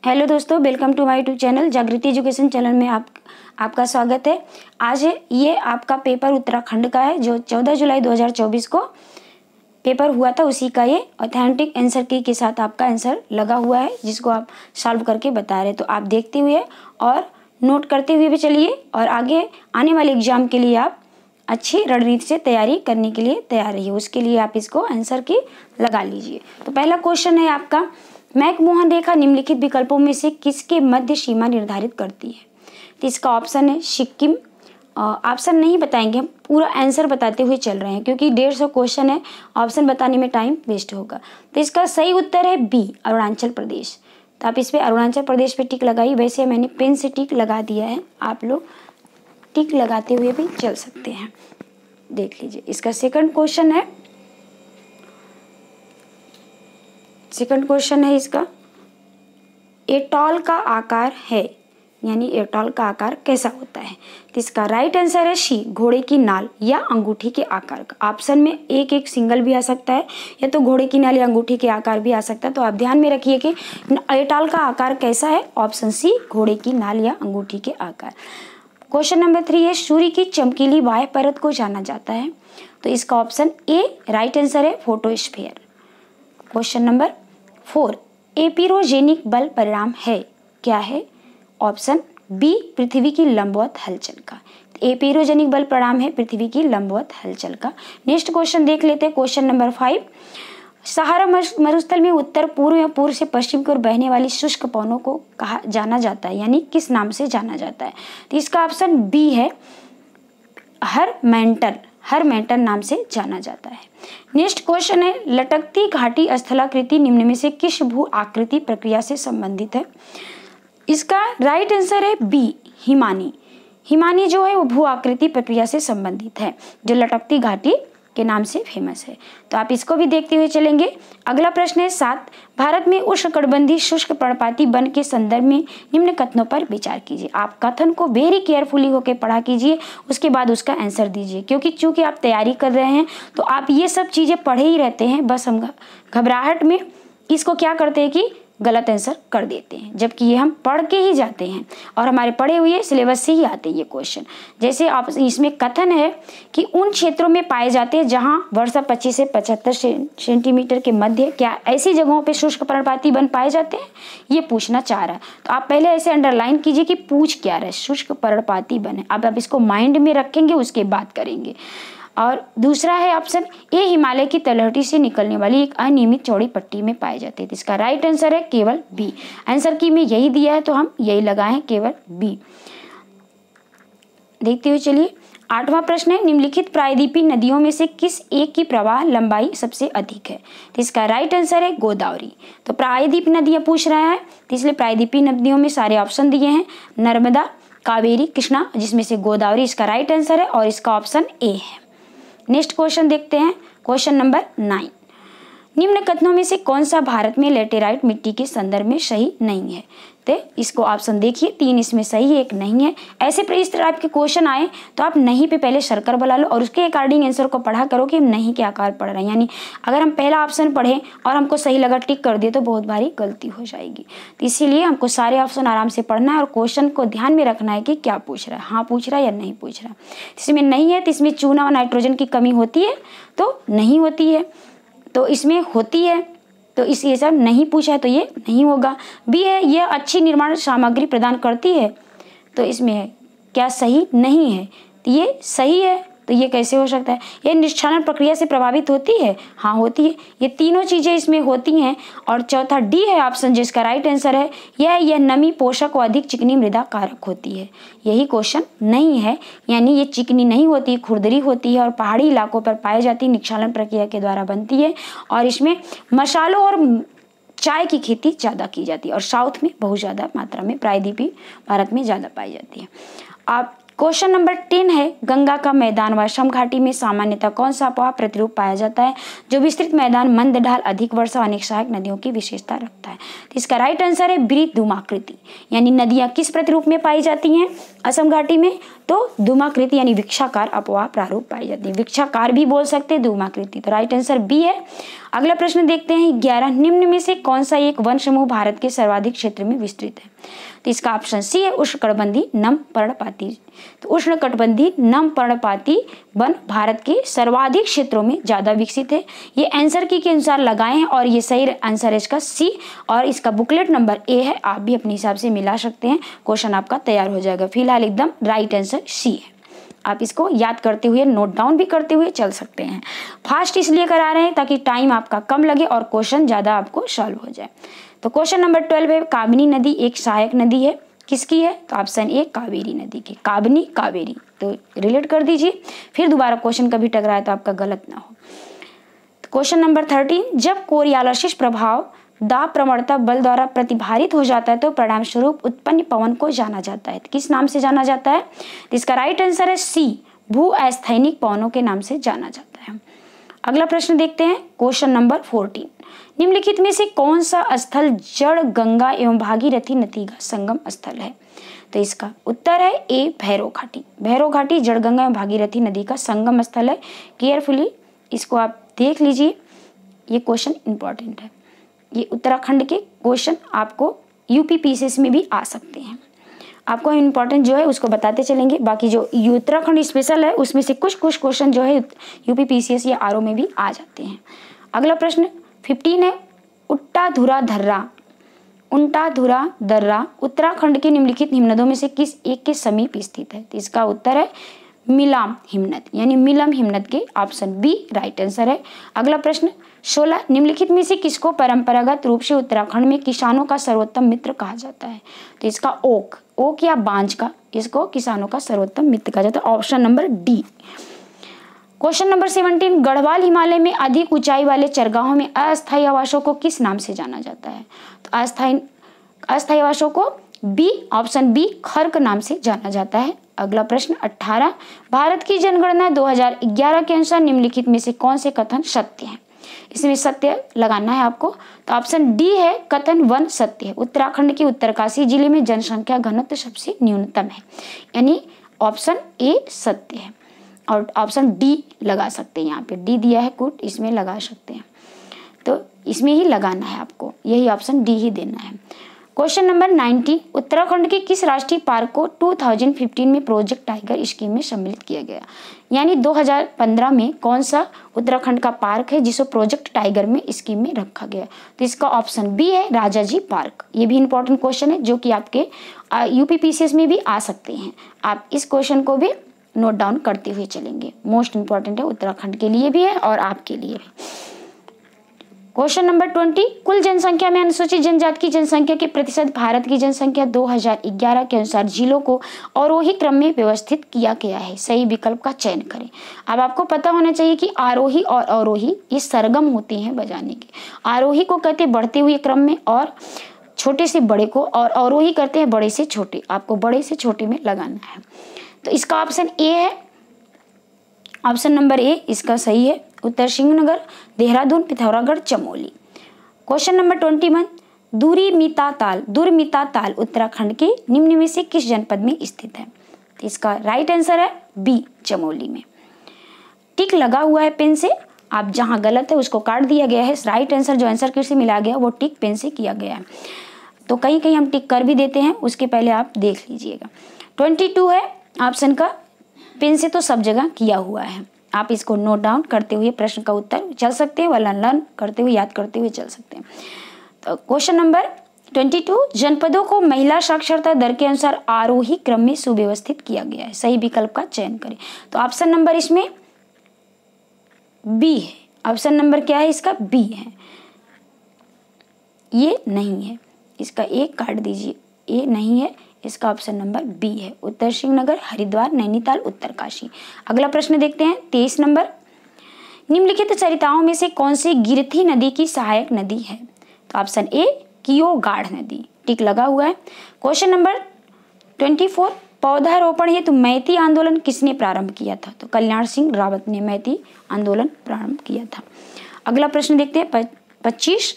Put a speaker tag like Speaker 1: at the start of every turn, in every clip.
Speaker 1: Hello दोस्तों, welcome to my YouTube channel Jagriti education channel में आपका स्वागत है। आज ये आपका पेपर उत्तराखंड का है जो 14 जुलाई 2024 को पेपर हुआ था। उसी का ये ऑथेंटिक आंसर की के साथ आपका आंसर लगा हुआ है जिसको आप सॉल्व करके बता रहे। तो आप देखते हुए और नोट करते हुए भी चलिए और आगे आने वाले एग्जाम के लिए आप अच्छी रणनीति से तैयारी करने के लिए तैयार रहिए। उसके लिए आप इसको आंसर की लगा लीजिए। तो पहला क्वेश्चन है आपका, मैकमोहन रेखा निम्नलिखित विकल्पों में से किसके मध्य सीमा निर्धारित करती है? तो इसका ऑप्शन है सिक्किम। ऑप्शन नहीं बताएंगे, हम पूरा आंसर बताते हुए चल रहे हैं क्योंकि 150 क्वेश्चन है, ऑप्शन बताने में टाइम वेस्ट होगा। तो इसका सही उत्तर है बी, अरुणाचल प्रदेश। तो आप इस पर अरुणाचल प्रदेश पे टिक लगाइए। वैसे मैंने पेन से टिक लगा दिया है, आप लोग टिक लगाते हुए भी चल सकते हैं। देख लीजिए, इसका सेकंड क्वेश्चन है इसका, एटॉल का आकार है, यानी एटॉल का आकार कैसा होता है? तो इसका राइट आंसर है सी, घोड़े की नाल या अंगूठी के आकार का। ऑप्शन में एक सिंगल भी आ सकता है या तो घोड़े की नाल या अंगूठी के आकार भी आ सकता है। तो आप ध्यान में रखिए कि एटॉल का आकार कैसा है। ऑप्शन सी, घोड़े की नाल या अंगूठी के आकार। क्वेश्चन नंबर 3 है, सूर्य की चमकीली बाह्य परत को जाना जाता है। तो इसका ऑप्शन ए राइट आंसर है, फोटोस्फीयर। क्वेश्चन नंबर 4, एपिरोजेनिक बल परिणाम है, क्या है? ऑप्शन बी, पृथ्वी की लंबवत हलचल का। एपिरोजेनिक बल परिणाम है पृथ्वी की लंबवत हलचल का। नेक्स्ट क्वेश्चन देख लेते हैं। क्वेश्चन नंबर 5, सहारा मरुस्थल में उत्तर पूर्व या पूर्व से पश्चिम की ओर बहने वाली शुष्क पवनों को कहा जाना जाता है, यानी किस नाम से जाना जाता है? तो इसका ऑप्शन बी है, हरमेंटन नाम से जाना जाता है। नेक्स्ट क्वेश्चन है, लटकती घाटी स्थलाकृति निम्न में से किस भू आकृति प्रक्रिया से संबंधित है? इसका राइट आंसर है बी, हिमानी जो है वो भू आकृति प्रक्रिया से संबंधित है, जो लटकती घाटी के नाम से फेमस है। तो आप इसको भी देखते हुए चलेंगे। अगला प्रश्न है 7, भारत में उष्णकटिबंधीय शुष्क पर्णपाती वन के संदर्भ में निम्न कथनों पर विचार कीजिए। आप कथन को वेरी केयरफुली होकर पढ़ा कीजिए, उसके बाद उसका आंसर दीजिए क्योंकि चूंकि आप तैयारी कर रहे हैं तो आप ये सब चीजें पढ़े ही रहते हैं, बस हम घबराहट में इसको क्या करते हैं कि गलत आंसर कर देते हैं, जबकि ये हम पढ़ के ही जाते हैं और हमारे पढ़े हुए सिलेबस से ही आते हैं ये क्वेश्चन। जैसे आप इसमें कथन है कि उन क्षेत्रों में पाए जाते हैं जहां वर्षा 25 से 75 सेंटीमीटर के मध्य, क्या ऐसी जगहों पे शुष्क पर्णपाती वन पाए जाते हैं? ये पूछना चाह रहा है। तो आप पहले ऐसे अंडरलाइन कीजिए कि पूछ क्या रहा है, शुष्क पर्णपाती वन है। अब आप इसको माइंड में रखेंगे, उसके बाद करेंगे। और दूसरा है ऑप्शन ए, हिमालय की तलहटी से निकलने वाली एक अनियमित चौड़ी पट्टी में पाए जाते हैं। इसका राइट आंसर है केवल बी। आंसर की में यही दिया है तो हम यही लगाए, केवल बी। देखते हुए चलिए। 8वां प्रश्न है, निम्नलिखित प्रायद्वीपीय नदियों में से किस एक की प्रवाह लंबाई सबसे अधिक है? तो इसका राइट आंसर है गोदावरी। तो प्रायद्वीप नदियां पूछ रहा है तो इसलिए प्रायद्वीपीय नदियों में सारे ऑप्शन दिए हैं, नर्मदा, कावेरी, कृष्णा, जिसमें से गोदावरी इसका राइट आंसर है और इसका ऑप्शन ए है। नेक्स्ट क्वेश्चन देखते हैं। क्वेश्चन नंबर 9, निम्न कथनों में से कौन सा भारत में लेटेराइट मिट्टी के संदर्भ में सही नहीं है? तो इसको ऑप्शन देखिए, 3 इसमें सही है, 1 नहीं है। ऐसे इस तरह के क्वेश्चन आए तो आप नहीं पे पहले सर्कल बना लो और उसके अकॉर्डिंग आंसर को पढ़ा करो कि हम नहीं के आकार पढ़ रहे हैं। यानी अगर हम पहला ऑप्शन पढ़े और हमको सही लगा टिक कर दिए तो बहुत भारी गलती हो जाएगी। तो इसीलिए हमको सारे ऑप्शन आराम से पढ़ना है और क्वेश्चन को ध्यान में रखना है कि क्या पूछ रहा है, हाँ पूछ रहा है या नहीं पूछ रहा। इसमें नहीं है तो इसमें चूना और नाइट्रोजन की कमी होती है तो नहीं होती है, तो इसमें होती है तो इस ये सब नहीं पूछा है तो ये नहीं होगा। बी है, यह अच्छी निर्माण सामग्री प्रदान करती है, तो इसमें है क्या सही नहीं है? तो ये सही है, तो ये कैसे हो सकता है? यह निष्क्षालन प्रक्रिया से प्रभावित होती है, हाँ होती है। ये तीनों चीजें इसमें होती हैं। और चौथा डी है ऑप्शन, जिसका राइट आंसर है यह नमी पोषक व अधिक चिकनी मृदा कारक होती है। यही क्वेश्चन नहीं है, यानी ये चिकनी नहीं होती, खुरदरी होती है और पहाड़ी इलाकों पर पाई जाती निष्क्षालन प्रक्रिया के द्वारा बनती है और इसमें मसालों और चाय की खेती ज़्यादा की जाती है और साउथ में बहुत ज़्यादा मात्रा में, प्रायद्वीपीय भारत में ज़्यादा पाई जाती है। आप क्वेश्चन नंबर 10 है, गंगा का मैदान व समघाटी में सामान्यतः कौन सा अपवाह प्रतिरूप पाया जाता है? जो विस्तृत मैदान, मंद ढाल, अधिक वर्षा, अनेक सहायक नदियों की विशेषता रखता है। तो इसका राइट आंसर है बी, धूमाकृति। यानी नदियां किस प्रतिरूप में पाई जाती हैं असम घाटी में? तो धूमाकृति यानी वृक्षाकार अपवाह प्रारूप पाई जाती है। वृक्षाकार भी बोल सकते हैं, धूमाकृति। तो राइट आंसर बी है। अगला प्रश्न देखते हैं 11 निम्न में से कौन सा एक वन समूह भारत के सर्वाधिक क्षेत्र में विस्तृत है? तो इसका ऑप्शन सी है उष्णकटिबंधीय नम पर्णपाती। तो उष्णकटिबंधीय नम पर्णपाती वन भारत के सर्वाधिक क्षेत्रों में ज्यादा विकसित है। ये आंसर की के अनुसार लगाए हैं और ये सही आंसर है इसका सी, और इसका बुकलेट नंबर ए है। आप भी अपने हिसाब से मिला सकते हैं, क्वेश्चन आपका तैयार हो जाएगा। फिलहाल एकदम राइट आंसर सी है। आप इसको याद करते हुए नोट डाउन भी करते हुए चल सकते हैं। फास्ट इसलिए करा रहे हैं ताकि टाइम आपका कम लगे और क्वेश्चन ज्यादा आपको सॉल्व हो जाए। तो क्वेश्चन नंबर 12 है काबिनी नदी एक सहायक नदी है, किसकी है? तो ऑप्शन ए कावेरी नदी की। काबिनी कावेरी, तो रिलेट कर दीजिए, फिर दोबारा क्वेश्चन कभी टकराए तो आपका गलत ना हो। क्वेश्चन नंबर 13 जब कोरियालिस प्रभाव दाब प्रवणता बल द्वारा प्रतिभारित हो जाता है तो परिणाम स्वरूप उत्पन्न पवन को जाना जाता है, किस नाम से जाना जाता है? तो इसका राइट आंसर है सी, भू अस्थैनिक पवनों के नाम से जाना जाता है। अगला प्रश्न देखते हैं क्वेश्चन नंबर 14 निम्नलिखित में से कौन सा स्थल जड़ गंगा एवं भागीरथी नदी का संगम स्थल है? तो इसका उत्तर है ए भैरव घाटी। भैरव घाटी जड़ गंगा एवं भागीरथी नदी का संगम स्थल है। केयरफुली इसको आप देख लीजिए, ये क्वेश्चन इंपॉर्टेंट है। ये उत्तराखंड के क्वेश्चन आपको यूपी पीसीएस में भी आ सकते हैं। आपको इम्पोर्टेंट जो है उसको बताते चलेंगे। बाकी जो उत्तराखंड स्पेशल है उसमें से कुछ क्वेश्चन जो है यूपी पीसीएस या आरओ में भी आ जाते हैं। अगला प्रश्न 15 है उट्टाधुरा दर्रा उत्तराखंड के निम्नलिखित हिमनदों में से किस एक के समीप स्थित है? तो इसका उत्तर है मिलाम हिमनद, यानी मिलम हिमनद के ऑप्शन बी राइट आंसर है। अगला प्रश्न 16 निम्नलिखित में से किसको परंपरागत रूप से उत्तराखंड में किसानों का सर्वोत्तम मित्र कहा जाता है? तो इसका ओक या बांज का, इसको किसानों का सर्वोत्तम मित्र कहा जाता है, option number D. Question number 17 Garhwal Himalaya में अधिक ऊंचाई वाले चरगाहों में अस्थायी आवासों को किस नाम से जाना जाता है? तो अस्थायी आवासों को बी, ऑप्शन बी खर्क नाम से जाना जाता है। अगला प्रश्न 18 भारत की जनगणना 2011 के अनुसार निम्नलिखित में से कौन से कथन सत्य है? इसमें सत्य लगाना है आपको। तो ऑप्शन डी है कथन 1 सत्य है। उत्तराखंड के उत्तरकाशी जिले में जनसंख्या घनत्व सबसे न्यूनतम है, यानी ऑप्शन ए सत्य है। और ऑप्शन डी लगा सकते हैं, यहाँ पे डी दिया है कुट, इसमें लगा सकते हैं, तो इसमें ही लगाना है आपको, यही ऑप्शन डी ही देना है। क्वेश्चन नंबर 19 उत्तराखंड के किस राष्ट्रीय पार्क को 2015 में प्रोजेक्ट टाइगर स्कीम में सम्मिलित किया गया? यानी 2015 में कौन सा उत्तराखंड का पार्क है जिसको प्रोजेक्ट टाइगर में स्कीम में रखा गया? तो इसका ऑप्शन बी है राजाजी पार्क। ये भी इंपॉर्टेंट क्वेश्चन है जो कि आपके यूपी पीसीएस में भी आ सकते हैं। आप इस क्वेश्चन को भी नोट डाउन करते हुए चलेंगे, मोस्ट इंपॉर्टेंट है, उत्तराखंड के लिए भी है और आपके लिए भी। क्वेश्चन नंबर 20 कुल जनसंख्या में अनुसूचित जनजाति की जनसंख्या के प्रतिशत भारत की जनसंख्या 2011 के अनुसार जिलों को आरोही क्रम में व्यवस्थित किया गया है, सही विकल्प का चयन करें। अब आपको पता होना चाहिए कि आरोही और अवरोही ये सरगम होते हैं बजाने के। आरोही को कहते हैं बढ़ते हुए क्रम में और छोटे से बड़े को, और अवरोही करते हैं बड़े से छोटे। आपको बड़े से छोटे में लगाना है, तो इसका ऑप्शन ए है, ऑप्शन नंबर ए इसका सही है। उत्तर सिंहनगर, देहरादून, पिथौरागढ़, चमोली। क्वेश्चन नंबर 21 दुर्मिता ताल उत्तराखंड के निम्न में से किस जनपद में स्थित है? तो इसका राइट आंसर है बी चमोली में। टिक लगा हुआ है पेन से, आप जहां गलत है उसको काट दिया गया है। राइट आंसर जो आंसर की से मिला गया वो टिक पेन से किया गया है, तो कहीं कहीं हम टिक कर भी देते हैं, उसके पहले आप देख लीजिएगा। 22 है ऑप्शन का, पेन से तो सब जगह किया हुआ है। आप इसको नोट डाउन करते हुए प्रश्न का उत्तर चल सकते हैं, वह लर्न करते हुए याद करते हुए चल सकते हैं। तो क्वेश्चन नंबर 22 जनपदों को महिला साक्षरता दर के अनुसार आरोही क्रम में सुव्यवस्थित किया गया है, सही विकल्प का चयन करें। तो ऑप्शन नंबर इसमें बी है। ऑप्शन नंबर क्या है इसका? बी है, ये नहीं है, इसका एक काट दीजिए, ये नहीं है, इसका ऑप्शन नंबर बी है। उत्तर सिंहनगर, हरिद्वार, नैनीताल, उत्तरकाशी। अगला प्रश्न देखते हैं 23 नंबर निम्नलिखित चरिताओं में से कौन सी गिरथी नदी की सहायक नदी है? तो ऑप्शन ए कियोगाढ़ नदी, टिक लगा हुआ है। क्वेश्चन नंबर 24 पौधारोपण हेतु मैती आंदोलन किसने प्रारंभ किया था? तो कल्याण सिंह रावत ने मैती आंदोलन प्रारंभ किया था। अगला प्रश्न देखते हैं 25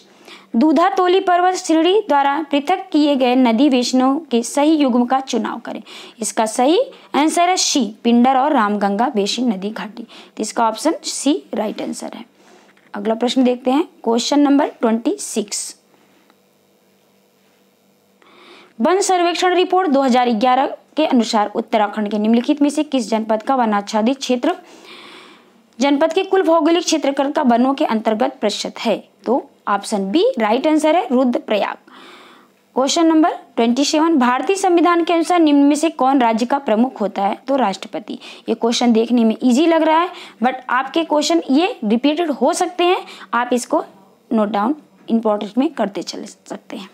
Speaker 1: दूधातोली पर्वत श्रेणी द्वारा पृथक किए गए नदी वैष्णव के सही युग्म का चुनाव करें। इसका सही आंसर है सी पिंडर और रामगंगा बेसिन नदी घाटी, तो इसका ऑप्शन सी राइट आंसर है। अगला प्रश्न देखते हैं, क्वेश्चन नंबर 26। वन सर्वेक्षण रिपोर्ट 2011 के अनुसार उत्तराखंड के निम्नलिखित में से किस जनपद का वनाच्छादित क्षेत्र जनपद के कुल भौगोलिक क्षेत्रफल का वनों के अंतर्गत प्रतिशत है? तो ऑप्शन बी राइट आंसर है रुद्रप्रयाग। क्वेश्चन नंबर 27, भारतीय संविधान के अनुसार निम्न में से कौन राज्य का प्रमुख होता है? तो राष्ट्रपति। ये क्वेश्चन देखने में इजी लग रहा है, बट आपके क्वेश्चन ये रिपीटेड हो सकते हैं, आप इसको नोट डाउन इंपॉर्टेंट में करते चले सकते हैं।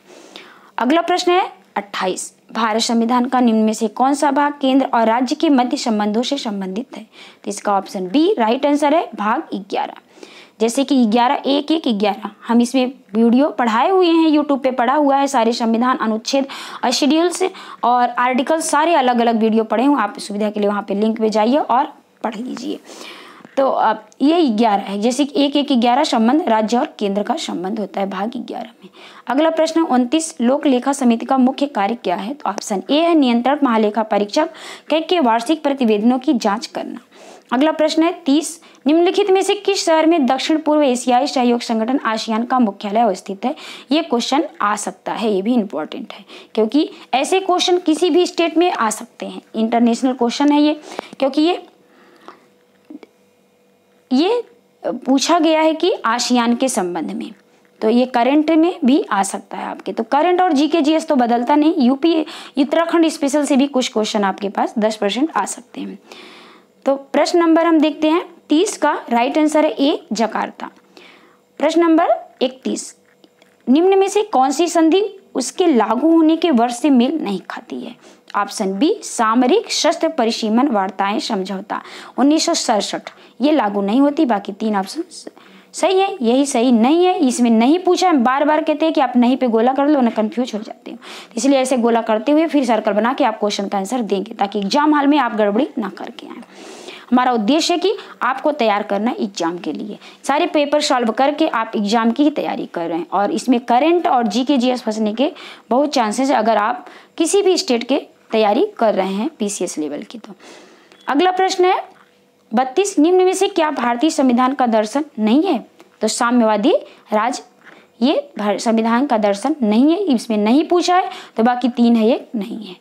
Speaker 1: अगला प्रश्न है 28, भारत संविधान का निम्न में से कौन सा भाग केंद्र और राज्य के मध्य संबंधों से संबंधित है? तो इसका ऑप्शन बी राइट आंसर है भाग 11। जैसे कि 11(1)(1)(11) हम इसमें वीडियो पढ़ाए हुए हैं, यूट्यूब पे पढ़ा हुआ है, सारे संविधान अनुच्छेद और शेड्यूल्स और आर्टिकल सारे अलग अलग वीडियो पढ़े हूँ, आप सुविधा के लिए वहाँ पे लिंक पे जाइए और पढ़ लीजिए। तो अब ये 11 है, जैसे कि 1(1)(11) संबंध राज्य और केंद्र का संबंध होता है भाग 11 में। अगला प्रश्न 29, लोक लेखा समिति का मुख्य कार्य क्या है? तो ऑप्शन ए है नियंत्रक महालेखा परीक्षक के वार्षिक प्रतिवेदनों की जांच करना। अगला प्रश्न है 30, निम्नलिखित में से किस शहर में दक्षिण पूर्व एशियाई सहयोग संगठन आसियान का मुख्यालय अवस्थित है? ये क्वेश्चन आ सकता है, ये भी इंपॉर्टेंट है क्योंकि ऐसे क्वेश्चन किसी भी स्टेट में आ सकते हैं, इंटरनेशनल क्वेश्चन है ये, क्योंकि ये पूछा गया है कि आसियान के संबंध में, तो ये करंट में भी आ सकता है आपके। तो करंट और जीके जीएस तो बदलता नहीं, यूपी उत्तराखंड स्पेशल से भी कुछ क्वेश्चन आपके पास 10% आ सकते हैं। तो प्रश्न नंबर हम देखते हैं 30 का राइट आंसर है ए जकार्ता। प्रश्न नंबर 31, निम्न में से कौन सी संधि उसके लागू होने के वर्ष से मेल नहीं खाती है? ऑप्शन बी सामरिक शस्त्र परिसीमन वार्ताएं समझौता 1967, ये लागू नहीं होती। बाकी 3 ऑप्शन सही है, यही सही नहीं है, इसमें नहीं पूछा है। बार बार कहते हैं कि आप नहीं पे गोला कर लो ना, कंफ्यूज हो जाते हो, इसलिए ऐसे गोला करते हुए फिर सर्कल बना के आप क्वेश्चन का आंसर देंगे ताकि एग्जाम हॉल में आप गड़बड़ी ना करके आए। हमारा उद्देश्य है कि आपको तैयार करना एग्जाम के लिए, सारे पेपर सॉल्व करके आप एग्जाम की ही तैयारी कर रहे हैं, और इसमें करंट और जीके जीएस फंसने के बहुत चांसेस है अगर आप किसी भी स्टेट के तैयारी कर रहे हैं पीसीएस लेवल की। तो अगला प्रश्न है 32, निम्न में से क्या भारतीय संविधान का दर्शन नहीं है? तो साम्यवादी राज ये संविधान का दर्शन नहीं है, इसमें नहीं पूछा है, तो बाकी 3 है ये नहीं है।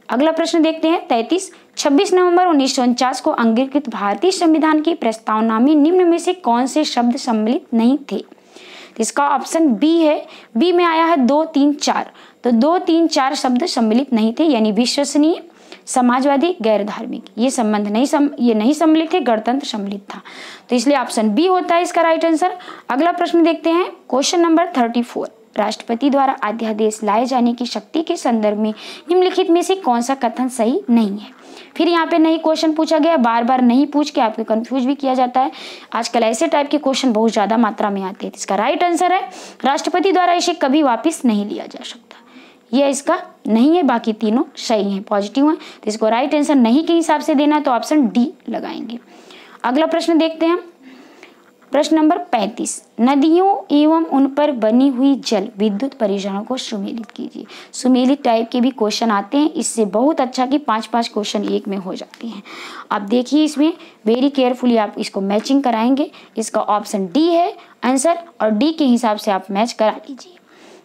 Speaker 1: अगला प्रश्न देखते हैं 33, 26 नवंबर 1949 को अंगीकृत भारतीय संविधान की प्रस्तावना में निम्न में से कौन से शब्द सम्मिलित नहीं थे? तो इसका ऑप्शन बी है, बी में आया है 2, 3, 4, तो 2, 3, 4 शब्द सम्मिलित नहीं थे, यानी विश्वसनीय, समाजवादी, गैर धार्मिक, ये संबंध ये नहीं सम्मिलित थे, गणतंत्र सम्मिलित था, तो इसलिए ऑप्शन बी होता है इसका राइट आंसर। अगला प्रश्न देखते हैं क्वेश्चन नंबर 34, राष्ट्रपति द्वारा अध्यादेश लाए जाने की शक्ति के संदर्भ में निम्नलिखित में से कौन सा कथन सही नहीं है? फिर यहाँ पे नहीं क्वेश्चन पूछा गया, बार बार नहीं पूछ के आपको कंफ्यूज भी किया जाता है। आजकल ऐसे टाइप के क्वेश्चन बहुत ज्यादा मात्रा में आते हैं। इसका राइट आंसर है राष्ट्रपति द्वारा इसे कभी वापिस नहीं लिया जा सकता, यह इसका नहीं है। बाकी तीनों सही हैं, पॉजिटिव हैं, तो इसको राइट आंसर नहीं के हिसाब से देना है तो ऑप्शन डी लगाएंगे। अगला प्रश्न देखते हैं प्रश्न नंबर 35, नदियों एवं उन पर बनी हुई जल विद्युत परियोजनाओं को सुमेलित कीजिए। सुमेलित टाइप के भी क्वेश्चन आते हैं, इससे बहुत अच्छा कि 5-5 क्वेश्चन एक में हो जाते हैं। आप देखिए इसमें वेरी केयरफुली आप इसको मैचिंग कराएंगे, इसका ऑप्शन डी है आंसर, और डी के हिसाब से आप मैच करा लीजिए।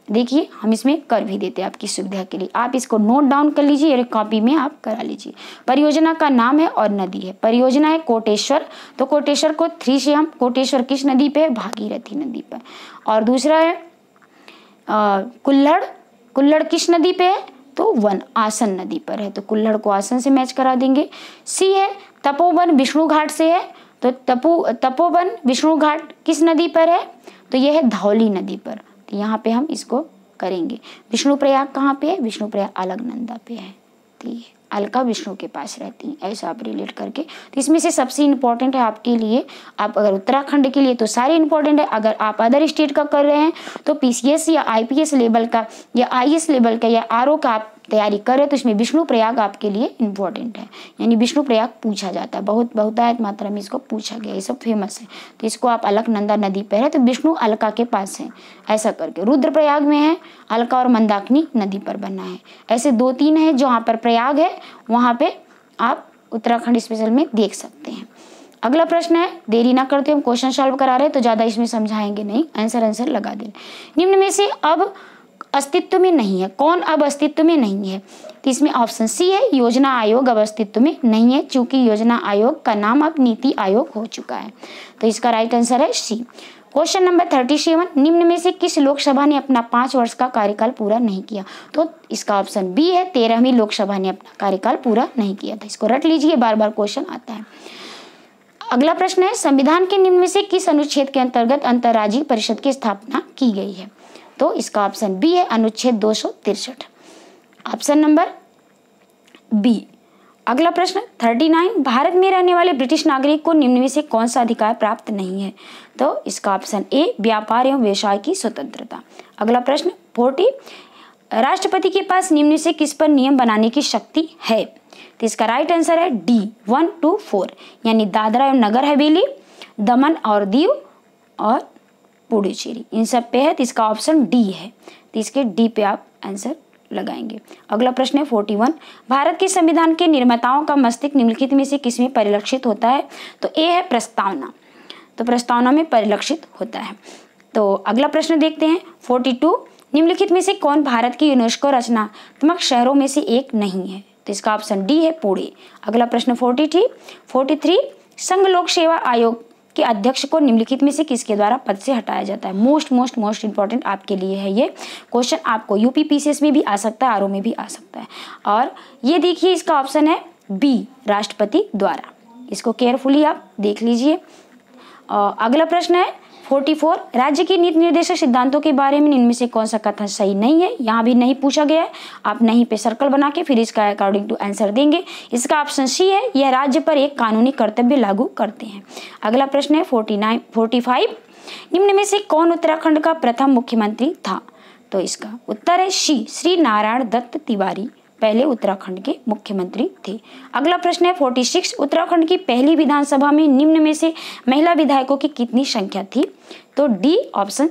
Speaker 1: देखिए हम इसमें कर भी देते हैं आपकी सुविधा के लिए, आप इसको नोट डाउन कर लीजिए, कॉपी में आप करा लीजिए। परियोजना का नाम है और नदी है, परियोजना है कोटेश्वर, तो कोटेश्वर को 3 से हम, कोटेश्वर किस नदी पे है? भागीरथी नदी पर। और दूसरा है कुल्हड़, कुल्हड़ किस नदी पे है? तो वन आसन नदी पर है, तो कुल्हड़ को आसन से मैच करा देंगे। सी है तपोवन विष्णु घाट से है, तो तपोवन विष्णु घाट किस नदी पर है? तो यह है धौली नदी पर, तो यहाँ पे हम इसको करेंगे। विष्णु प्रयाग कहाँ पे है? विष्णु प्रयाग अलकनंदा पे है, तो ये अलका विष्णु के पास रहती हैं, ऐसा आप रिलेट करके। तो इसमें से सबसे इम्पोर्टेंट है आपके लिए, आप अगर उत्तराखंड के लिए तो सारे इम्पोर्टेंट है, अगर आप अदर स्टेट का कर रहे हैं तो पीसीएस या आईपीएस लेवल का या आईएएस लेवल का या आरओ का आप तैयारी कर रहे हैं तो इसमें विष्णु प्रयाग आपके लिए इम्पोर्टेंट है, यानी विष्णु प्रयाग पूछा जाता है, बहुतायत मात्रा में इसको पूछा गया, ये सब फेमस है। तो इसको आप अलकनंदा नदी पर है तो विष्णु अलका के पास है, ऐसा करके। रुद्रप्रयाग में है अलका और मंदाकिनी नदी पर बना है। ऐसे 2-3 है जहाँ पर प्रयाग है, वहाँ पे आप उत्तराखंड स्पेशल में देख सकते हैं। अगला प्रश्न है, देरी ना करते हम क्वेश्चन सॉल्व करा रहे हैं तो ज़्यादा इसमें समझाएंगे नहीं, आंसर लगा दें। निम्न में से अब अस्तित्व में नहीं है, कौन अब अस्तित्व में नहीं है? तो इसमें ऑप्शन सी है, योजना आयोग अब अस्तित्व में नहीं है, चूंकि योजना आयोग का नाम अब नीति आयोग हो चुका है। तो इसका राइट आंसर है सी। क्वेश्चन नंबर 37, निम्न में से किस लोकसभा ने अपना 5 वर्ष का कार्यकाल पूरा नहीं किया? तो इसका ऑप्शन बी है, 13वीं लोकसभा ने अपना कार्यकाल पूरा नहीं किया था। इसको रट लीजिए, बार बार क्वेश्चन आता है। अगला प्रश्न है, संविधान के निम्न में से किस अनुच्छेद के अंतर्गत अंतर्राज्यीय परिषद की स्थापना की गई है? तो इसका ऑप्शन बी है, अनुच्छेद 263, ऑप्शन नंबर बी। अगला प्रश्न 39, भारत में रहने वाले ब्रिटिश नागरिक को निम्न में से कौन सा अधिकार प्राप्त नहीं है? तो इसका ऑप्शन ए, व्यापार एवं व्यवसाय की स्वतंत्रता। अगला प्रश्न 40, राष्ट्रपति के पास निम्न में से किस पर नियम बनाने की शक्ति है? तो इसका राइट आंसर है डी, 1 to 4, यानी दादरा एवं नगर हवेली, दमन और दीव और पुडुचेरी, इन सब पे है। तो इसका ऑप्शन डी है, तो इसके डी पे आप आंसर लगाएंगे। अगला प्रश्न है 41, भारत के संविधान के निर्माताओं का मस्तिष्क निम्नलिखित में से किसमें परिलक्षित होता है? तो ए है प्रस्तावना, तो प्रस्तावना में परिलक्षित होता है। तो अगला प्रश्न देखते हैं 42, निम्नलिखित में से कौन भारत की यूनेस्को रचनात्मक शहरों में से एक नहीं है? तो इसका ऑप्शन डी है पुणे। अगला प्रश्न 43, संघ लोक सेवा आयोग के अध्यक्ष को निम्नलिखित में से किसके द्वारा पद से हटाया जाता है? मोस्ट इंपॉर्टेंट आपके लिए है ये क्वेश्चन, आपको यूपी पीसीएस में भी आ सकता है, आरओ में भी आ सकता है। और ये देखिए, इसका ऑप्शन है बी, राष्ट्रपति द्वारा। इसको केयरफुली आप देख लीजिए। अगला प्रश्न है 44, राज्य की नीति निर्देशक सिद्धांतों के बारे में इनमें से कौन सा कथन सही नहीं है? यहाँ भी नहीं पूछा गया है, आप नहीं पे सर्कल बना के फिर इसका अकॉर्डिंग टू आंसर देंगे। इसका ऑप्शन सी है, यह राज्य पर एक कानूनी कर्तव्य लागू करते हैं। अगला प्रश्न है 45, निम्न में से कौन उत्तराखंड का प्रथम मुख्यमंत्री था? तो इसका उत्तर है सी, श्री नारायण दत्त तिवारी पहले उत्तराखंड के मुख्यमंत्री थे। अगला प्रश्न है 46, उत्तराखंड की पहली विधानसभा में निम्न में से महिला विधायकों की कितनी संख्या थी? तो डी ऑप्शन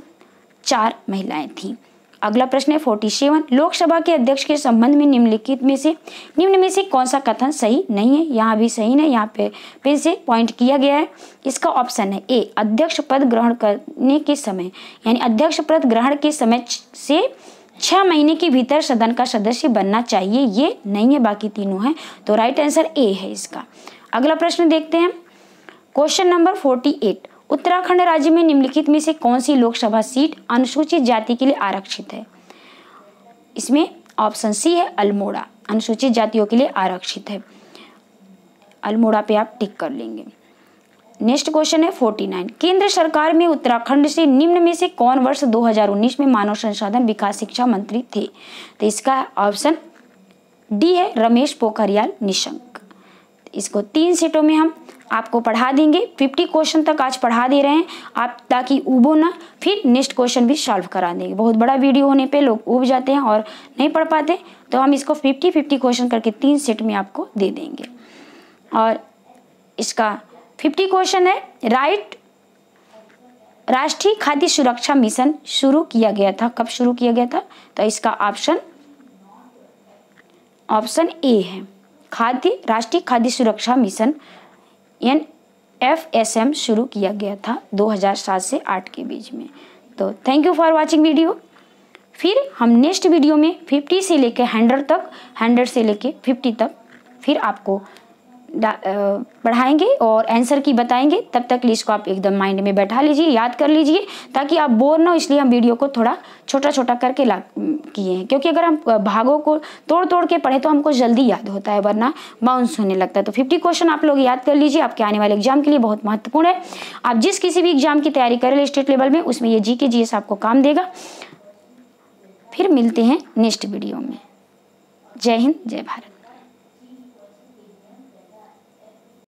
Speaker 1: 4 महिलाएं थीं। अगला प्रश्न है 47, लोकसभा के अध्यक्ष के संबंध में निम्नलिखित में से कौन सा कथन सही नहीं है? यहाँ भी सही नहीं, यहाँ पे पेन से पॉइंट किया गया है। इसका ऑप्शन है ए, अध्यक्ष पद ग्रहण करने के समय, यानी अध्यक्ष पद ग्रहण के समय से 6 महीने के भीतर सदन का सदस्य बनना चाहिए, ये नहीं है, बाकी तीनों हैं। तो राइट आंसर ए है इसका। अगला प्रश्न देखते हैं क्वेश्चन नंबर 48, उत्तराखंड राज्य में निम्नलिखित में से कौन सी लोकसभा सीट अनुसूचित जाति के लिए आरक्षित है? इसमें ऑप्शन सी है अल्मोड़ा, अनुसूचित जातियों के लिए आरक्षित है। अल्मोड़ा पे आप टिक कर लेंगे। नेक्स्ट क्वेश्चन है 49, केंद्र सरकार में उत्तराखंड से निम्न में से कौन वर्ष 2019 में मानव संसाधन विकास शिक्षा मंत्री थे? तो इसका ऑप्शन डी है, रमेश पोखरियाल निशंक। इसको 3 सेटों में हम आपको पढ़ा देंगे, 50 क्वेश्चन तक आज पढ़ा दे रहे हैं आप, ताकि उबो ना, फिर नेक्स्ट क्वेश्चन भी सॉल्व करा देंगे। बहुत बड़ा वीडियो होने पे लोग उब जाते हैं और नहीं पढ़ पाते, तो हम इसको 50 क्वेश्चन करके 3 सेट में आपको दे देंगे। और इसका 50 क्वेश्चन है, राष्ट्रीय खाद्य सुरक्षा मिशन शुरू किया गया था, कब शुरू किया गया था? तो इसका ऑप्शन ए है, राष्ट्रीय खाद्य सुरक्षा मिशन NFSM शुरू किया गया था 2007 से 8 के बीच में। तो thank you for watching video. फिर हम नेक्स्ट वीडियो में 50 से लेके 100 तक, 100 से लेके 50 तक फिर आपको पढ़ाएंगे और आंसर की बताएंगे। तब तक इसको आप एकदम माइंड में बैठा लीजिए, याद कर लीजिए, ताकि आप बोर ना हो। इसलिए हम वीडियो को थोड़ा छोटा छोटा करके किए हैं, क्योंकि अगर हम भागों को तोड़ तोड़ के पढ़े तो हमको जल्दी याद होता है, वरना बाउंस होने लगता है। तो 50 क्वेश्चन आप लोग याद कर लीजिए, आपके आने वाले एग्जाम के लिए बहुत महत्वपूर्ण है। आप जिस किसी भी एग्जाम की तैयारी करें स्टेट लेवल में, उसमें ये GK GS आपको काम देगा। फिर मिलते हैं नेक्स्ट वीडियो में। जय हिंद, जय भारत।